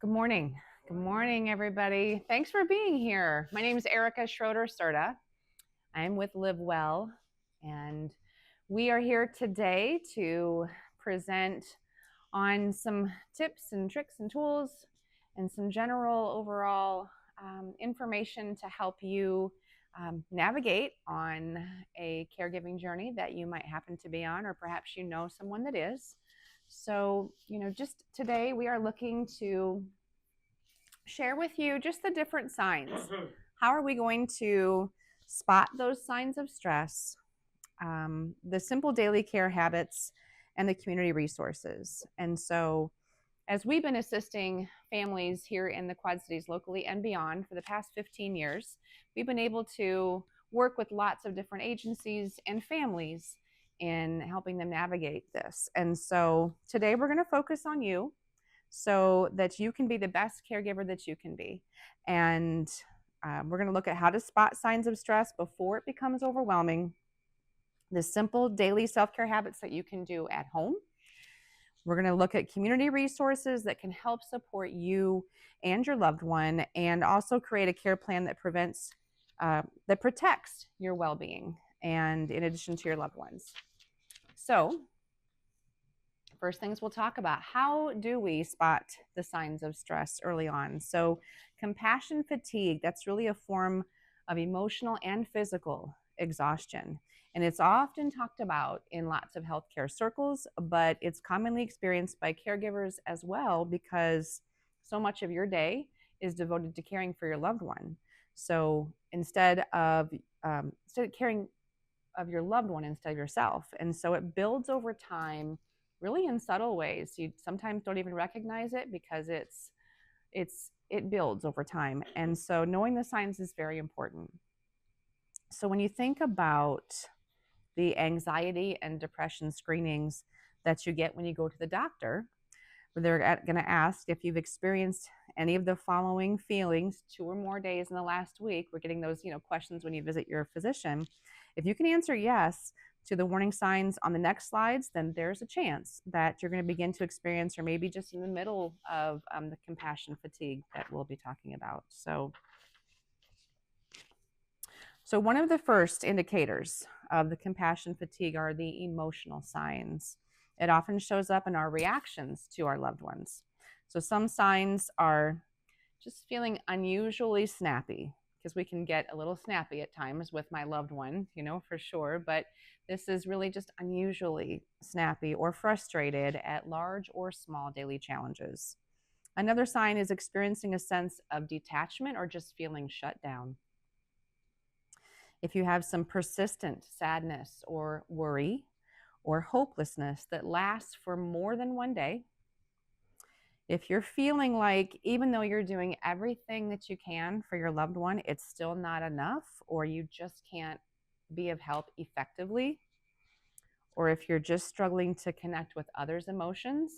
Good morning. Good morning, everybody. Thanks for being here. My name is Erica Schroeder-Serta. I'm with Live Well, and we are here today to present on some tips and tricks and tools and some general overall information to help you navigate on a caregiving journey that you might happen to be on, or perhaps you know someone that is. So, just today we are looking to share with you just the different signs. How are we going to spot those signs of stress, the simple daily care habits, and the community resources? And so, as we've been assisting families here in the Quad Cities locally and beyond for the past 15 years, we've been able to work with lots of different agencies and families in helping them navigate this. And so today we're going to focus on you so that you can be the best caregiver that you can be. And we're going to look at how to spot signs of stress before it becomes overwhelming, the simple daily self-care habits that you can do at home. We're going to look at community resources that can help support you and your loved one, and also create a care plan that protects your well-being, and in addition to your loved ones. So, first things we'll talk about: how do we spot the signs of stress early on? So, compassion fatigue, that's really a form of emotional and physical exhaustion. And it's often talked about in lots of healthcare circles, but it's commonly experienced by caregivers as well, because so much of your day is devoted to caring for your loved one. So instead of caring of your loved one instead of yourself. And so it builds over time, really in subtle ways. You sometimes don't even recognize it because it builds over time. And so knowing the signs is very important. So when you think about the anxiety and depression screenings that you get when you go to the doctor, they're going to ask if you've experienced any of the following feelings 2 or more days in the last week. We're getting those, questions when you visit your physician. If you can answer yes to the warning signs on the next slides, then there's a chance that you're going to begin to experience, or maybe just in the middle of the compassion fatigue that we'll be talking about. So one of the first indicators of the compassion fatigue are the emotional signs. It often shows up in our reactions to our loved ones. So some signs are just feeling unusually snappy, because we can get a little snappy at times with my loved one, for sure. But this is really just unusually snappy or frustrated at large or small daily challenges. Another sign is experiencing a sense of detachment or just feeling shut down. If you have some persistent sadness or worry or hopelessness that lasts for more than one day, if you're feeling like even though you're doing everything that you can for your loved one, it's still not enough, or you just can't be of help effectively, or if you're just struggling to connect with others' emotions,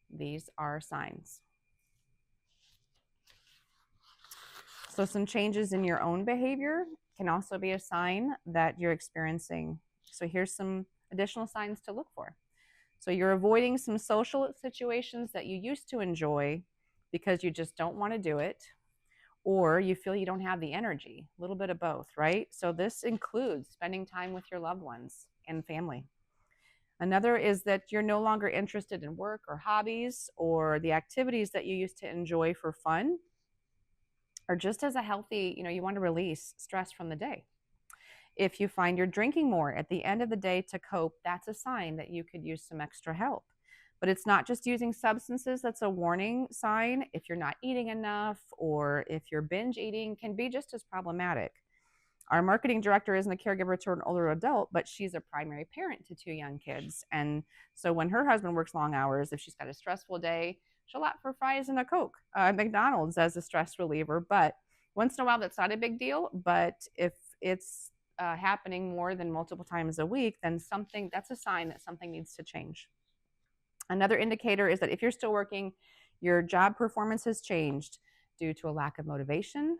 these are signs. So some changes in your own behavior can also be a sign that you're experiencing. So here's some additional signs to look for. So you're avoiding some social situations that you used to enjoy because you just don't want to do it, or you feel you don't have the energy, a little bit of both, right? So this includes spending time with your loved ones and family. Another is that you're no longer interested in work or hobbies or the activities that you used to enjoy for fun, or just as a healthy, you want to release stress from the day. If you find you're drinking more at the end of the day to cope, that's a sign that you could use some extra help. But it's not just using substances that's a warning sign. If you're not eating enough, or if you're binge eating, can be just as problematic. Our marketing director isn't a caregiver to an older adult, but she's a primary parent to 2 young kids. And so when her husband works long hours, if she's got a stressful day, she'll opt for fries and a Coke at McDonald's as a stress reliever. But once in a while, that's not a big deal. But if it's happening more than multiple times a week, then that's a sign that something needs to change. Another indicator is that if you're still working, your job performance has changed due to a lack of motivation,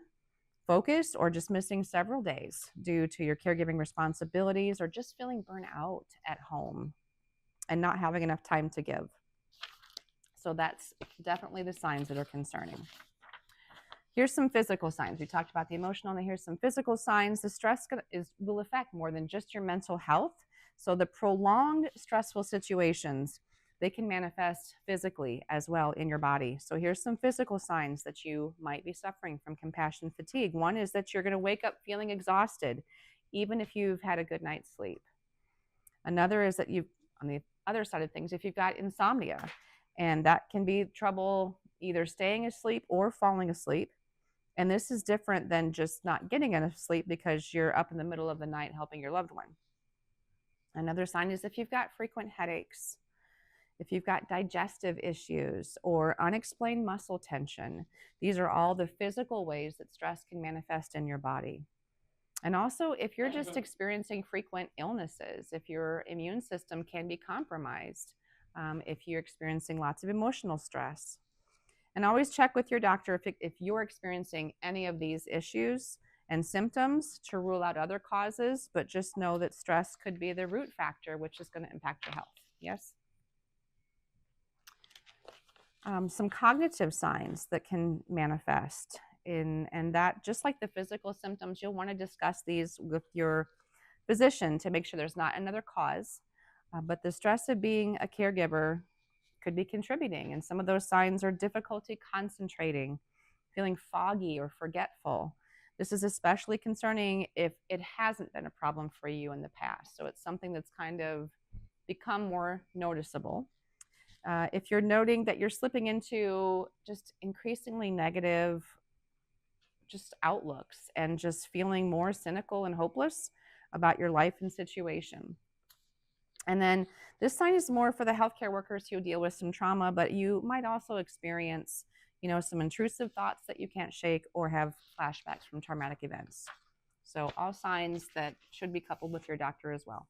focus, or just missing several days due to your caregiving responsibilities, or just feeling burnt out at home and not having enough time to give. So that's definitely the signs that are concerning. Here's some physical signs. We talked about the emotional, and here's some physical signs. The stress will affect more than just your mental health. So the prolonged stressful situations, they can manifest physically as well in your body. So here's some physical signs that you might be suffering from compassion fatigue. One is that you're going to wake up feeling exhausted, even if you've had a good night's sleep. Another is that on the other side of things, if you've got insomnia, and that can be trouble either staying asleep or falling asleep. And this is different than just not getting enough sleep because you're up in the middle of the night helping your loved one. Another sign is if you've got frequent headaches, if you've got digestive issues or unexplained muscle tension. These are all the physical ways that stress can manifest in your body. And also, if you're just experiencing frequent illnesses, if your immune system can be compromised, if you're experiencing lots of emotional stress. And always check with your doctor if you're experiencing any of these issues and symptoms to rule out other causes, but just know that stress could be the root factor, which is going to impact your health. Yes? Some cognitive signs that can manifest and that, just like the physical symptoms, you'll want to discuss these with your physician to make sure there's not another cause. But the stress of being a caregiver could be contributing, and some of those signs are difficulty concentrating, feeling foggy or forgetful. This is especially concerning if it hasn't been a problem for you in the past. So it's something that's kind of become more noticeable. If you're noting that you're slipping into just increasingly negative just outlooks and just feeling more cynical and hopeless about your life and situation. And then this sign is more for the healthcare workers who deal with some trauma, but you might also experience, some intrusive thoughts that you can't shake or have flashbacks from traumatic events. So all signs that should be coupled with your doctor as well.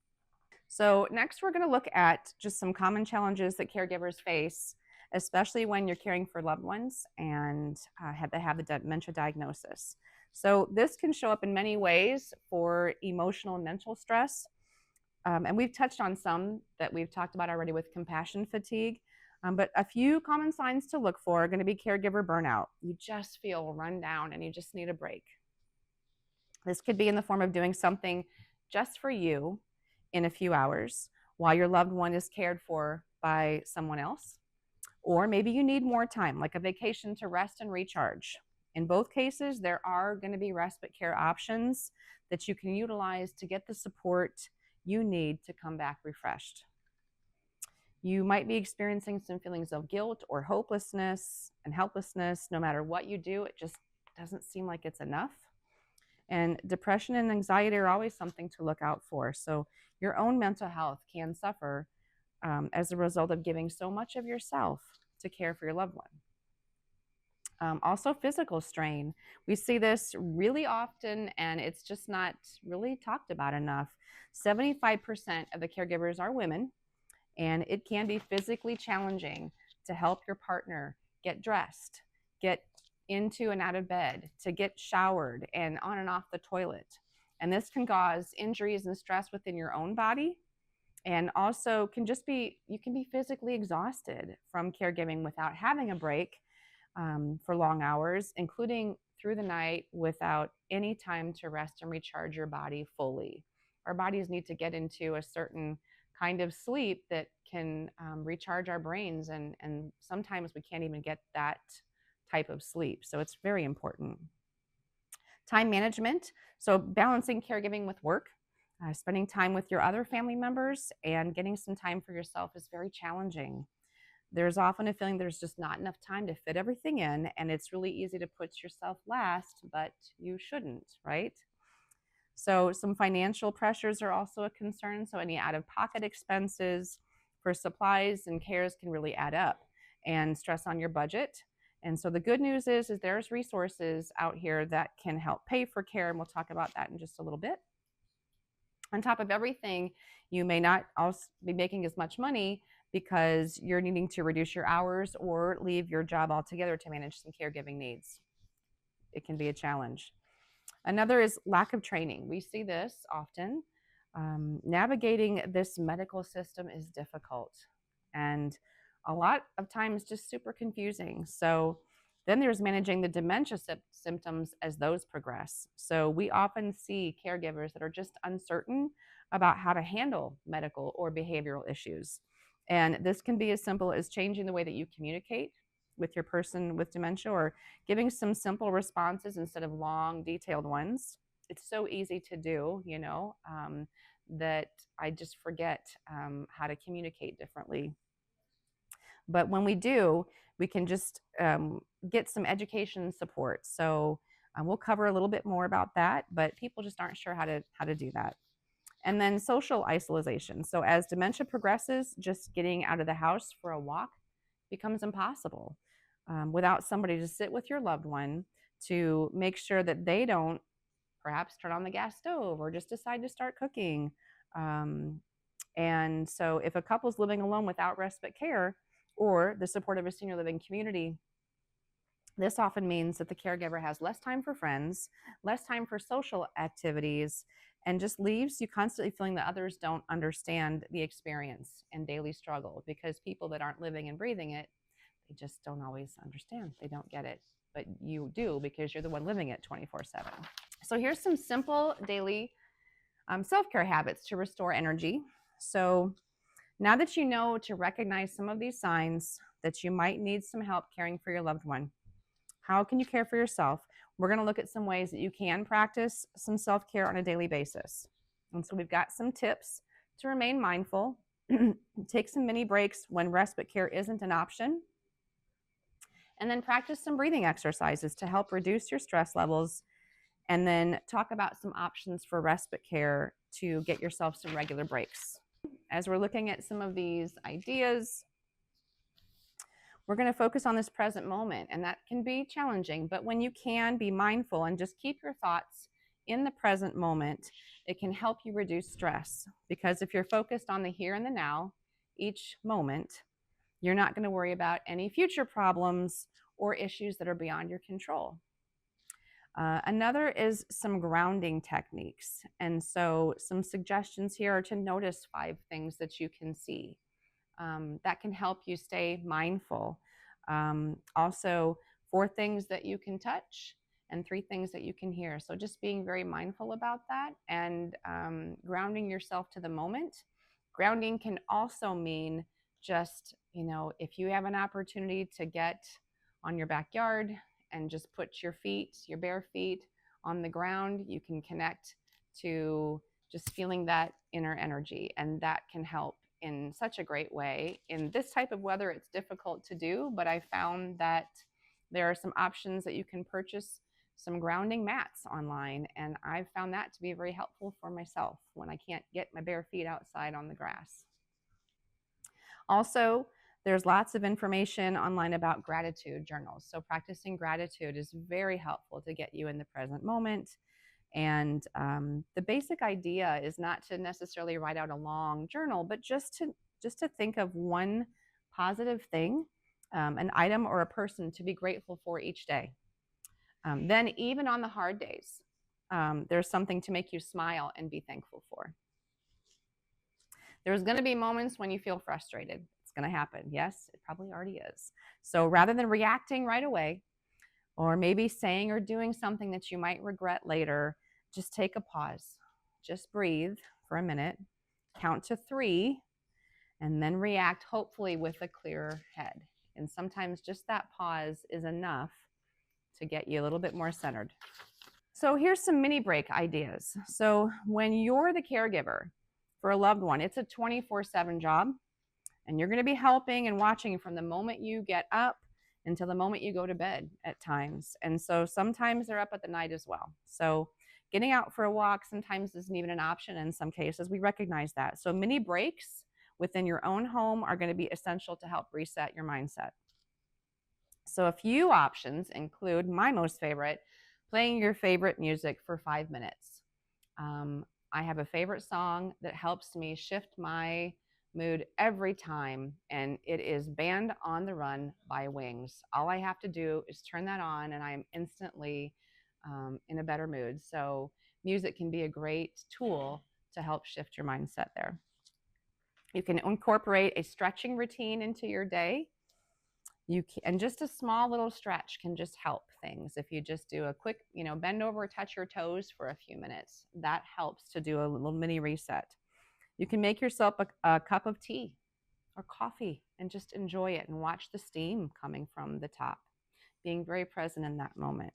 So next, we're going to look at just some common challenges that caregivers face, especially when you're caring for loved ones and they have the dementia diagnosis. So this can show up in many ways for emotional and mental stress. And we've touched on some that we've talked about already with compassion fatigue. But a few common signs to look for are going to be caregiver burnout. You just feel run down and you just need a break. This could be in the form of doing something just for you in a few hours while your loved one is cared for by someone else. Or maybe you need more time, like a vacation to rest and recharge. In both cases, there are going to be respite care options that you can utilize to get the support you need to come back refreshed. You might be experiencing some feelings of guilt or hopelessness and helplessness. No matter what you do, it just doesn't seem like it's enough. And depression and anxiety are always something to look out for. So your own mental health can suffer as a result of giving so much of yourself to care for your loved one. Also, physical strain. We see this really often, and it's just not really talked about enough. 75% of the caregivers are women, and it can be physically challenging to help your partner get dressed, get into and out of bed, to get showered and on and off the toilet. And this can cause injuries and stress within your own body. And also you can be physically exhausted from caregiving without having a break for long hours, including through the night without any time to rest and recharge your body fully. Our bodies need to get into a certain kind of sleep that can recharge our brains, and sometimes we can't even get that type of sleep. So it's very important. Time management. So balancing caregiving with work, spending time with your other family members, and getting some time for yourself is very challenging. There's often a feeling there's just not enough time to fit everything in, and it's really easy to put yourself last, but you shouldn't, right? So some financial pressures are also a concern. So any out-of-pocket expenses for supplies and cares can really add up and stress on your budget. And so the good news is there's resources out here that can help pay for care, and we'll talk about that in just a little bit. On top of everything, you may not also be making as much money because you're needing to reduce your hours or leave your job altogether to manage some caregiving needs. It can be a challenge. Another is lack of training. We see this often. Navigating this medical system is difficult, and a lot of times just super confusing. So then there's managing the dementia symptoms as those progress. So we often see caregivers that are just uncertain about how to handle medical or behavioral issues. And this can be as simple as changing the way that you communicate with your person with dementia, or giving some simple responses instead of long, detailed ones. It's so easy to do, that I just forget how to communicate differently. But when we do, we can just get some education support. So we'll cover a little bit more about that, but people just aren't sure how to do that. And then social isolation. So as dementia progresses, just getting out of the house for a walk becomes impossible without somebody to sit with your loved one to make sure that they don't perhaps turn on the gas stove or just decide to start cooking. And so if a couple's living alone without respite care or the support of a senior living community, this often means that the caregiver has less time for friends, less time for social activities, and just leaves you constantly feeling that others don't understand the experience and daily struggle, because people that aren't living and breathing it, they just don't always understand. They don't get it. But you do, because you're the one living it 24/7. So here's some simple daily self-care habits to restore energy. So now that you know to recognize some of these signs that you might need some help caring for your loved one, how can you care for yourself? We're going to look at some ways that you can practice some self-care on a daily basis. And so we've got some tips to remain mindful, take some mini breaks when respite care isn't an option, and then practice some breathing exercises to help reduce your stress levels, and then talk about some options for respite care to get yourself some regular breaks. As we're looking at some of these ideas, we're going to focus on this present moment, and that can be challenging, but when you can be mindful and just keep your thoughts in the present moment, it can help you reduce stress, because if you're focused on the here and the now, each moment, you're not going to worry about any future problems or issues that are beyond your control. Another is some grounding techniques. And so some suggestions here are to notice 5 things that you can see. That can help you stay mindful. Also, 4 things that you can touch and 3 things that you can hear. So just being very mindful about that and grounding yourself to the moment. Grounding can also mean just, if you have an opportunity to get on your backyard and just put your feet, your bare feet on the ground, you can connect to just feeling that inner energy, and that can help in such a great way. In this type of weather, it's difficult to do, but I found that there are some options that you can purchase some grounding mats online, and I've found that to be very helpful for myself when I can't get my bare feet outside on the grass. Also, there's lots of information online about gratitude journals. So practicing gratitude is very helpful to get you in the present moment. And the basic idea is not to necessarily write out a long journal, but just to think of one positive thing, an item or a person to be grateful for each day. Then even on the hard days, there's something to make you smile and be thankful for. There's going to be moments when you feel frustrated. It's going to happen. Yes, it probably already is. So rather than reacting right away, or maybe saying or doing something that you might regret later, just take a pause. Just breathe for a minute, count to 3, and then react, hopefully with a clearer head. And sometimes just that pause is enough to get you a little bit more centered. So here's some mini break ideas. So when you're the caregiver for a loved one, it's a 24/7 job, and you're going to be helping and watching from the moment you get up until the moment you go to bed at times. And so sometimes they're up at the night as well. So getting out for a walk sometimes isn't even an option in some cases. We recognize that. So mini breaks within your own home are going to be essential to help reset your mindset. So a few options include my most favorite, playing your favorite music for 5 minutes. I have a favorite song that helps me shift my mood every time, and it is Band on the Run by Wings. All I have to do is turn that on, and I'm instantly in a better mood. So music can be a great tool to help shift your mindset there. You can incorporate a stretching routine into your day. And just a small little stretch can just help things. If you just do a quick, bend over, touch your toes for a few minutes, that helps to do a little mini reset. You can make yourself a cup of tea or coffee and just enjoy it and watch the steam coming from the top, being very present in that moment.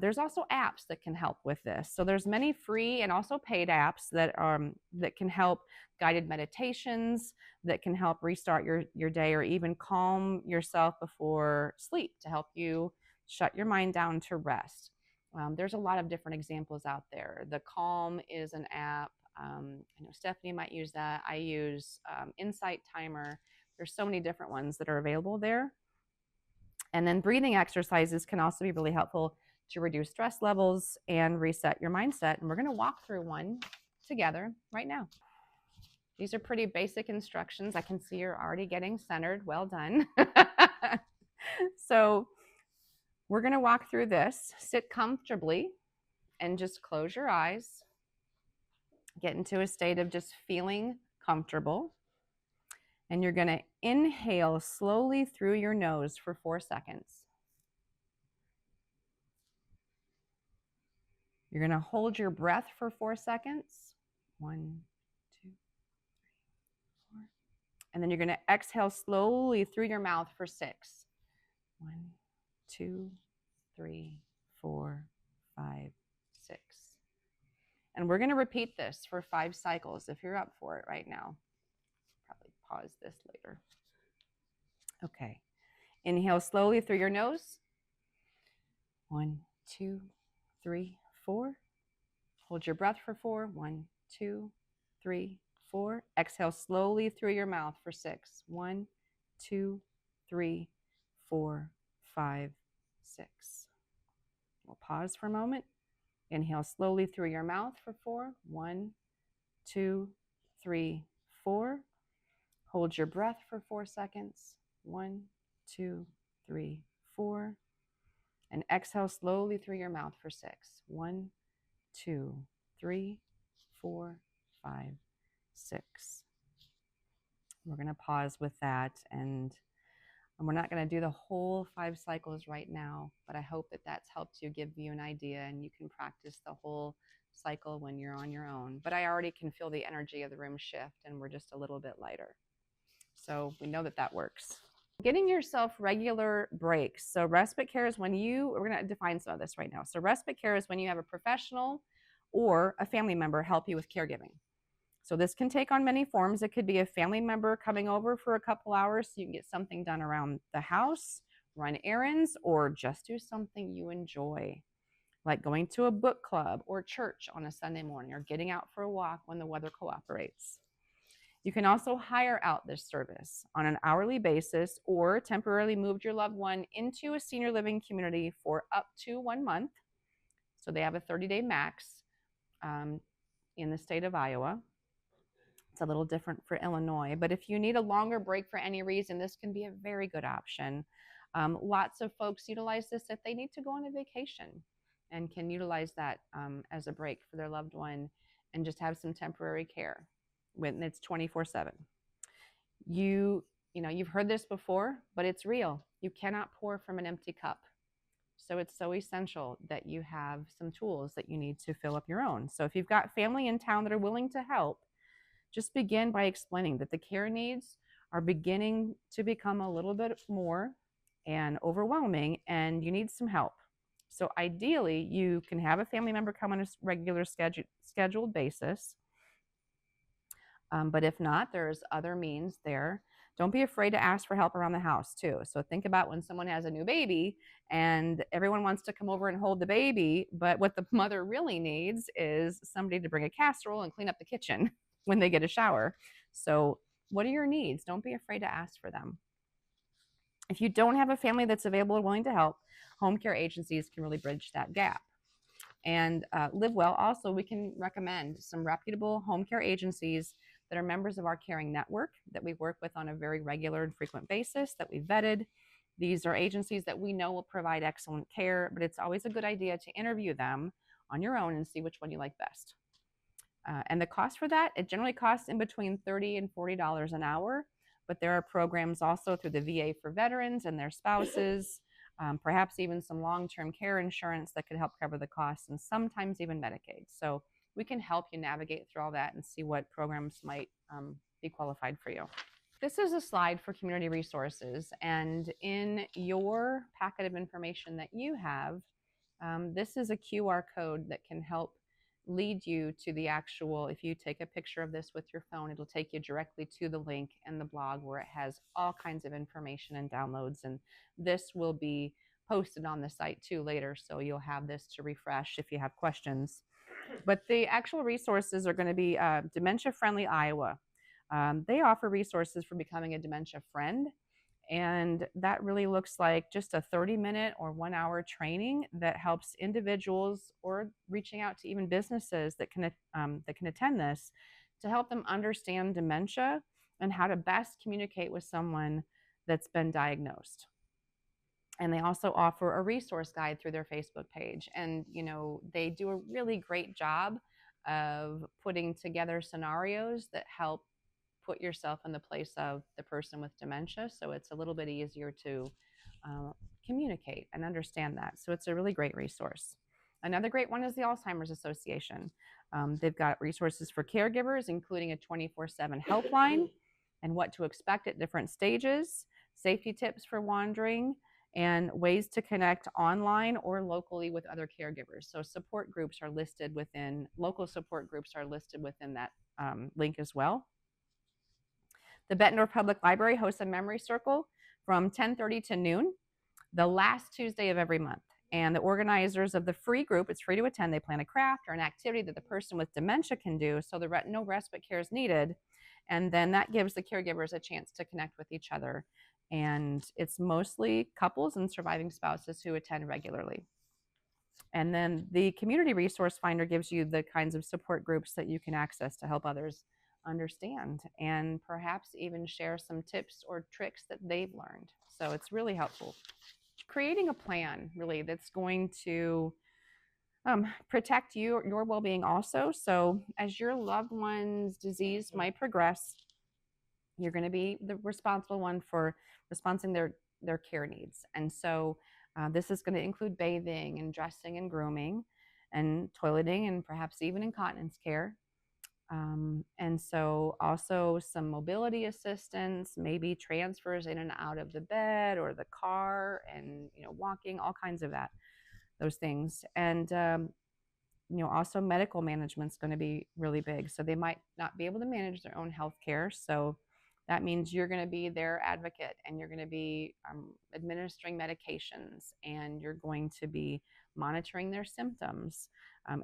There's also apps that can help with this. So there's many free and also paid apps that can help, guided meditations that can help restart your day or even calm yourself before sleep to help you shut your mind down to rest. There's a lot of different examples out there. The Calm is an app. I know Stephanie might use that. I use Insight Timer. There's so many different ones that are available there. And then breathing exercises can also be really helpful to reduce stress levels and reset your mindset. And we're going to walk through one together right now. These are pretty basic instructions. I can see you're already getting centered. Well done. So we're going to walk through this. Sit comfortably and just close your eyes. Get into a state of just feeling comfortable. And you're going to inhale slowly through your nose for 4 seconds. You're going to hold your breath for 4 seconds. 1, 2, 3, 4. And then you're going to exhale slowly through your mouth for 6. 1, 2, 3, 4, 5, 6. And we're going to repeat this for 5 cycles if you're up for it right now. Probably pause this later. Okay. Inhale slowly through your nose. 1, 2, 3, 4. Hold your breath for 4. 1, 2, 3, 4. Exhale slowly through your mouth for 6. 1, 2, 3, 4, 5, 6. We'll pause for a moment. Inhale slowly through your mouth for 4. 1, 2, 3, 4. Hold your breath for 4 seconds. 1, 2, 3, 4. And exhale slowly through your mouth for 6. 1, 2, 3, 4, 5, 6. We're going to pause with that, and we're not going to do the whole 5 cycles right now, but I hope that that's helped you, give you an idea, and you can practice the whole cycle when you're on your own. But I already can feel the energy of the room shift, and we're just a little bit lighter. So we know that that works. Getting yourself regular breaks. So respite care is when we're going to define some of this right now. So respite care is when you have a professional or a family member help you with caregiving. So this can take on many forms. It could be a family member coming over for a couple hours so you can get something done around the house, run errands, or just do something you enjoy, like going to a book club or church on a Sunday morning or getting out for a walk when the weather cooperates. You can also hire out this service on an hourly basis or temporarily move your loved one into a senior living community for up to 1 month. So they have a 30-day max in the state of Iowa. It's a little different for Illinois, but if you need a longer break for any reason, this can be a very good option. Lots of folks utilize this if they need to go on a vacation and can utilize that as a break for their loved one and just have some temporary care when it's 24/7. You've heard this before, but it's real. You cannot pour from an empty cup. So it's so essential that you have some tools that you need to fill up your own. So if you've got family in town that are willing to help, just begin by explaining that the care needs are beginning to become a little bit more and overwhelming, and you need some help. So ideally, you can have a family member come on a regular scheduled basis. But if not, there's other means there. Don't be afraid to ask for help around the house too. So think about when someone has a new baby and everyone wants to come over and hold the baby, but what the mother really needs is somebody to bring a casserole and clean up the kitchen when they get a shower. So what are your needs? Don't be afraid to ask for them. If you don't have a family that's available and willing to help, home care agencies can really bridge that gap. And Live Well, also, we can recommend some reputable home care agencies that are members of our caring network that we work with on a very regular and frequent basis that we vetted. These are agencies that we know will provide excellent care, but it's always a good idea to interview them on your own and see which one you like best. And the cost for that, it generally costs in between $30 and $40 an hour. But there are programs also through the VA for veterans and their spouses, perhaps even some long-term care insurance that could help cover the costs, and sometimes even Medicaid. So we can help you navigate through all that and see what programs might be qualified for you. This is a slide for community resources, and in your packet of information that you have, this is a QR code that can help lead you to the actual, if you take a picture of this with your phone, it'll take you directly to the link in the blog where it has all kinds of information and downloads, and this will be posted on the site too later, so you'll have this to refresh if you have questions. But the actual resources are going to be Dementia Friendly Iowa. They offer resources for becoming a dementia friend. And that really looks like just a 30-minute or 1-hour training that helps individuals, or reaching out to even businesses that can attend this, to help them understand dementia and how to best communicate with someone that's been diagnosed. And they also offer a resource guide through their Facebook page. And, they do a really great job of putting together scenarios that help put yourself in the place of the person with dementia. So it's a little bit easier to communicate and understand that. So it's a really great resource. Another great one is the Alzheimer's Association. They've got resources for caregivers, including a 24/7 helpline and what to expect at different stages, safety tips for wandering, and ways to connect online or locally with other caregivers. So support groups are listed within, local support groups are listed within that link as well. The Bettendorf Public Library hosts a memory circle from 10:30 to noon, the last Tuesday of every month. And the organizers of the free group, it's free to attend, they plan a craft or an activity that the person with dementia can do, so no respite care is needed. And then that gives the caregivers a chance to connect with each other. And it's mostly couples and surviving spouses who attend regularly. And then the Community Resource Finder gives you the kinds of support groups that you can access to help others understand and perhaps even share some tips or tricks that they've learned. So it's really helpful. Creating a plan, really, that's going to protect your well-being also. So as your loved one's disease might progress, you're going to be the responsible one for responding their care needs. And so this is going to include bathing and dressing and grooming and toileting and perhaps even incontinence care. And so also some mobility assistance, maybe transfers in and out of the bed or the car, and walking, all kinds of those things. And also medical management is going to be really big. So they might not be able to manage their own health care. So that means you're going to be their advocate, and you're going to be administering medications, and you're going to be monitoring their symptoms,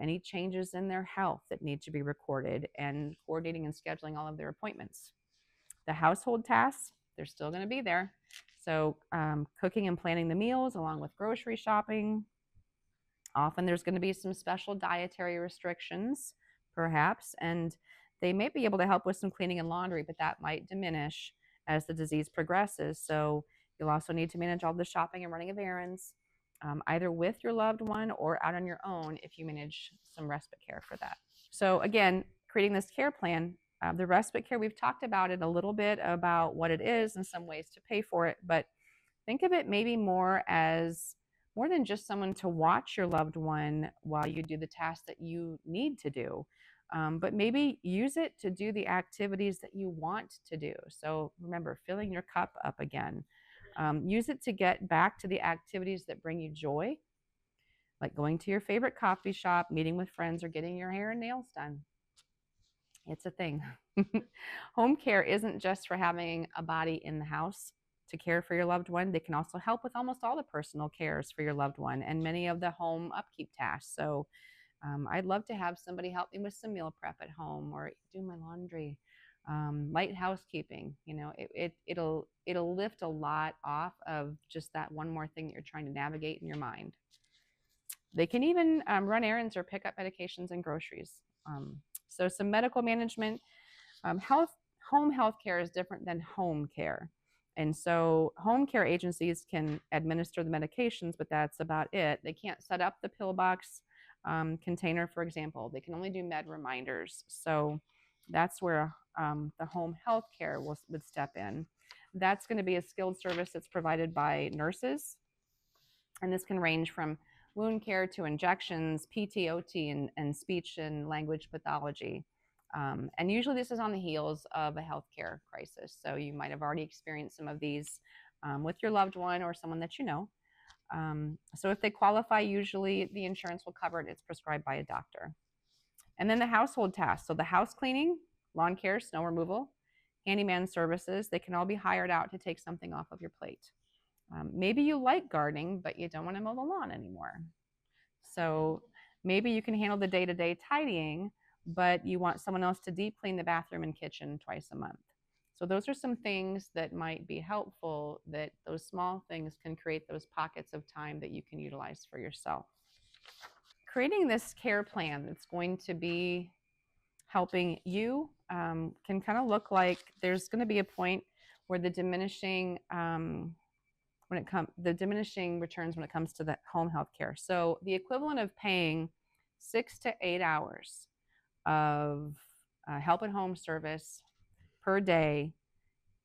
any changes in their health that need to be recorded, and coordinating and scheduling all of their appointments. The household tasks, they're still going to be there. So cooking and planning the meals along with grocery shopping. Often there's going to be some special dietary restrictions, perhaps, and they may be able to help with some cleaning and laundry, but that might diminish as the disease progresses. So you'll also need to manage all the shopping and running of errands, either with your loved one or out on your own if you manage some respite care for that. So again, creating this care plan, the respite care, we've talked about it a little bit, about what it is and some ways to pay for it, but think of it maybe more than just someone to watch your loved one while you do the tasks that you need to do. But maybe use it to do the activities that you want to do. So remember, filling your cup up again. Use it to get back to the activities that bring you joy, like going to your favorite coffee shop, meeting with friends, or getting your hair and nails done. It's a thing. Home care isn't just for having a body in the house to care for your loved one. They can also help with almost all the personal cares for your loved one and many of the home upkeep tasks. So I'd love to have somebody help me with some meal prep at home, or do my laundry, light housekeeping. It'll lift a lot off of just that one more thing that you're trying to navigate in your mind. They can even run errands or pick up medications and groceries. So some medical management. Home health care is different than home care. And so home care agencies can administer the medications, but that's about it. They can't set up the pill box. container, for example. They can only do med reminders. So that's where the home health care would step in. That's going to be a skilled service that's provided by nurses. And this can range from wound care to injections, PT, OT, and speech and language pathology. And usually this is on the heels of a healthcare crisis. So you might have already experienced some of these with your loved one or someone that you know. So if they qualify, usually the insurance will cover it. It's prescribed by a doctor. And then the household tasks. So the house cleaning, lawn care, snow removal, handyman services, they can all be hired out to take something off of your plate. Maybe you like gardening, but you don't want to mow the lawn anymore. So maybe you can handle the day-to-day tidying, but you want someone else to deep clean the bathroom and kitchen twice a month. So those are some things that might be helpful, that those small things can create those pockets of time that you can utilize for yourself. Creating this care plan that's going to be helping you can kind of look like there's going to be a point where the diminishing returns when it comes to the home health care. So the equivalent of paying 6 to 8 hours of help at home service per day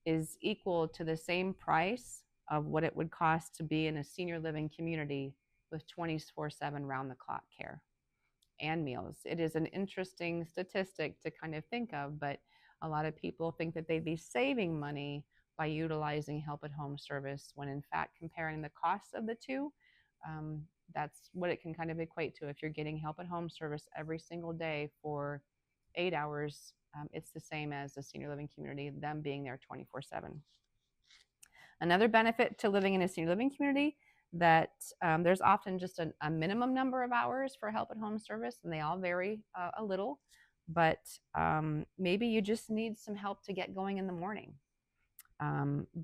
is equal to the same price of what it would cost to be in a senior living community with 24/7 round-the-clock care and meals. It is an interesting statistic to kind of think of, but a lot of people think that they'd be saving money by utilizing help at home service, when in fact comparing the costs of the two, that's what it can kind of equate to. If you're getting help at home service every single day for 8 hours, it's the same as a senior living community, them being there 24/7. Another benefit to living in a senior living community, that there's often just a minimum number of hours for help at home service, and they all vary a little, but maybe you just need some help to get going in the morning.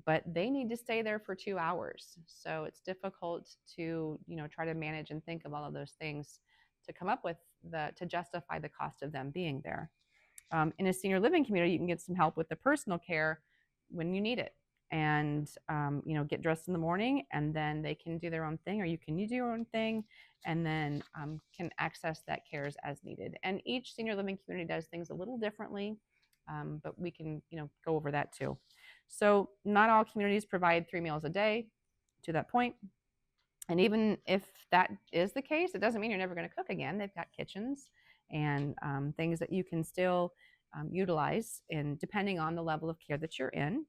But they need to stay there for 2 hours. So it's difficult to, try to manage and think of all of those things to come up with to justify the cost of them being there. In a senior living community, you can get some help with the personal care when you need it, and get dressed in the morning, and then they can do their own thing, or you can do your own thing, and then can access that care as needed. And each senior living community does things a little differently, but we can go over that too. So not all communities provide 3 meals a day, to that point. And even if that is the case, it doesn't mean you're never going to cook again. They've got kitchens and things that you can still utilize, and depending on the level of care that you're in.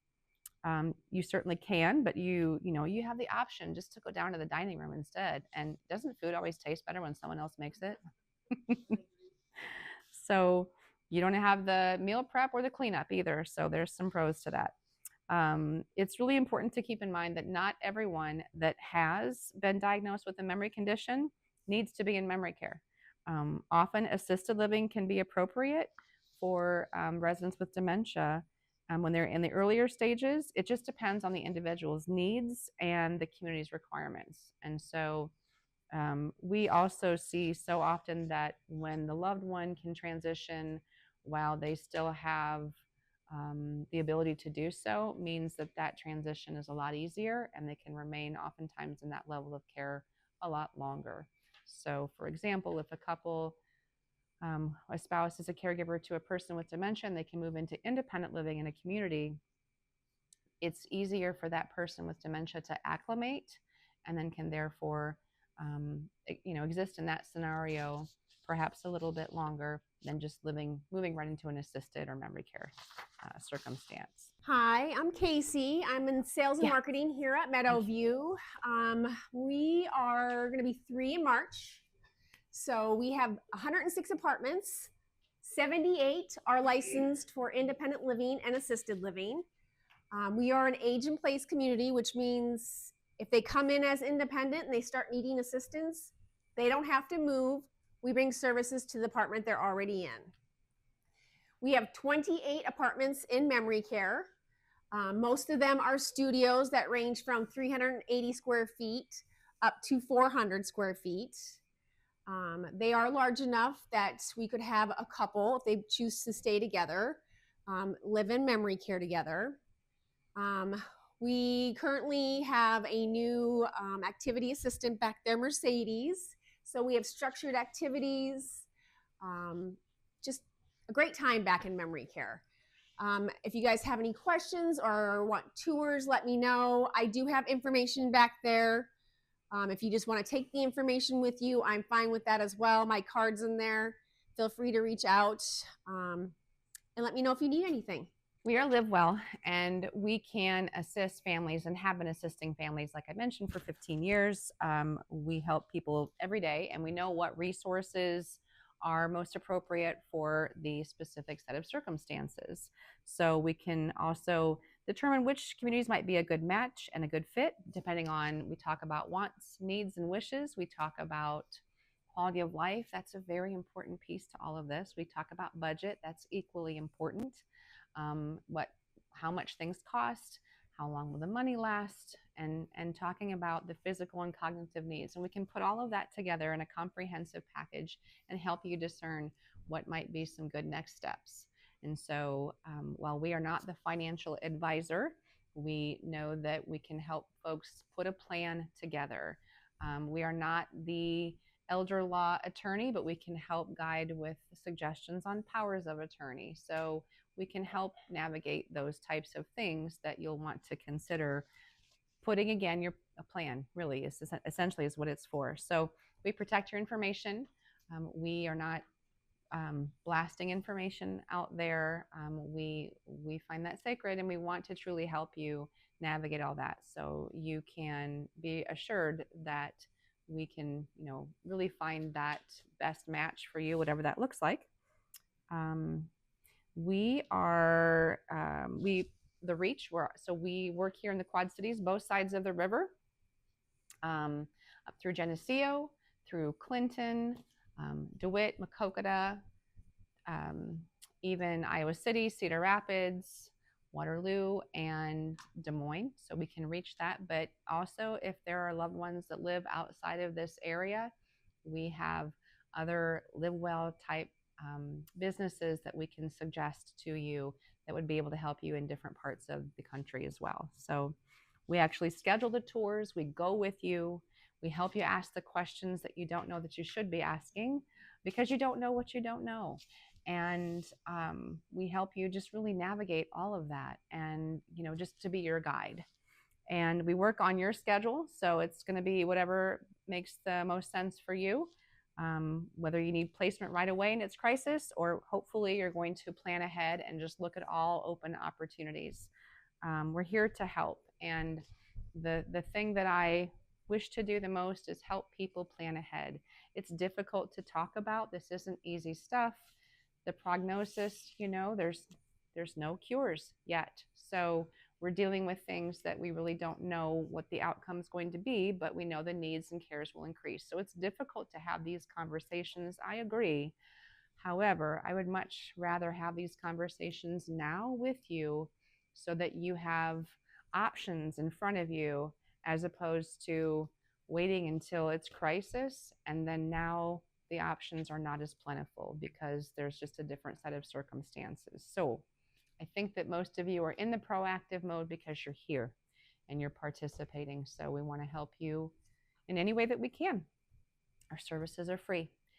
You certainly can, but you have the option just to go down to the dining room instead. And doesn't food always taste better when someone else makes it? So you don't have the meal prep or the cleanup either. So there's some pros to that. It's really important to keep in mind that not everyone that has been diagnosed with a memory condition needs to be in memory care. Often assisted living can be appropriate for residents with dementia when they're in the earlier stages. It just depends on the individual's needs and the community's requirements. And so we also see so often that when the loved one can transition while they still have the ability to do so, means that transition is a lot easier, and they can remain oftentimes in that level of care a lot longer. So for example, if a couple, a spouse is a caregiver to a person with dementia, and they can move into independent living in a community, it's easier for that person with dementia to acclimate, and then can therefore exist in that scenario perhaps a little bit longer than just moving right into an assisted or memory care circumstance. Hi, I'm Casey. I'm in sales and marketing here at Meadowview. We are going to be 3 in March. So we have 106 apartments. 78 are licensed for independent living and assisted living. We are an age-in-place community, which means if they come in as independent and they start needing assistance, they don't have to move. We bring services to the apartment they're already in. We have 28 apartments in memory care. Most of them are studios that range from 380 square feet up to 400 square feet. They are large enough that we could have a couple, if they choose to stay together, live in memory care together. We currently have a new activity assistant back there, Mercedes. So we have structured activities, just a great time back in memory care. If you guys have any questions or want tours, let me know. I do have information back there. If you just want to take the information with you, I'm fine with that as well. My card's in there. Feel free to reach out and let me know if you need anything. We are Live Well, and we can assist families and have been assisting families, like I mentioned, for 15 years. We help people every day, and we know what resources are most appropriate for the specific set of circumstances. So we can also determine which communities might be a good match and a good fit, depending on, we talk about wants, needs, and wishes. We talk about quality of life. That's a very important piece to all of this. We talk about budget. That's equally important. How much things cost, how long will the money last, and talking about the physical and cognitive needs. And we can put all of that together in a comprehensive package and help you discern what might be some good next steps. And so while we are not the financial advisor, we know that we can help folks put a plan together. We are not the elder law attorney, but we can help guide with suggestions on powers of attorney. So we can help navigate those types of things that you'll want to consider putting, again, a plan really is essentially is what it's for. So we protect your information. We are not blasting information out there. We find that sacred, and we want to truly help you navigate all that, so you can be assured that we can, really find that best match for you, whatever that looks like. We are the reach. So we work here in the Quad Cities, both sides of the river, up through Geneseo, through Clinton, DeWitt, Maquoketa, even Iowa City, Cedar Rapids, Waterloo, and Des Moines. So we can reach that. But also, if there are loved ones that live outside of this area, we have other Live Well type businesses that we can suggest to you that would be able to help you in different parts of the country as well. So we actually schedule the tours, we go with you, we help you ask the questions that you don't know that you should be asking, because you don't know what you don't know. And we help you just really navigate all of that, and just to be your guide. And we work on your schedule, so it's going to be whatever makes the most sense for you. Whether you need placement right away in its crisis, or hopefully you're going to plan ahead and just look at all open opportunities. We're here to help. And the thing that I wish to do the most is help people plan ahead. It's difficult to talk about. This isn't easy stuff. The prognosis, there's no cures yet. So we're dealing with things that we really don't know what the outcome is going to be, but we know the needs and cares will increase. So it's difficult to have these conversations. I agree. However, I would much rather have these conversations now with you, so that you have options in front of you, as opposed to waiting until it's crisis, and then now the options are not as plentiful because there's just a different set of circumstances. So I think that most of you are in the proactive mode because you're here and you're participating. So we want to help you in any way that we can. Our services are free.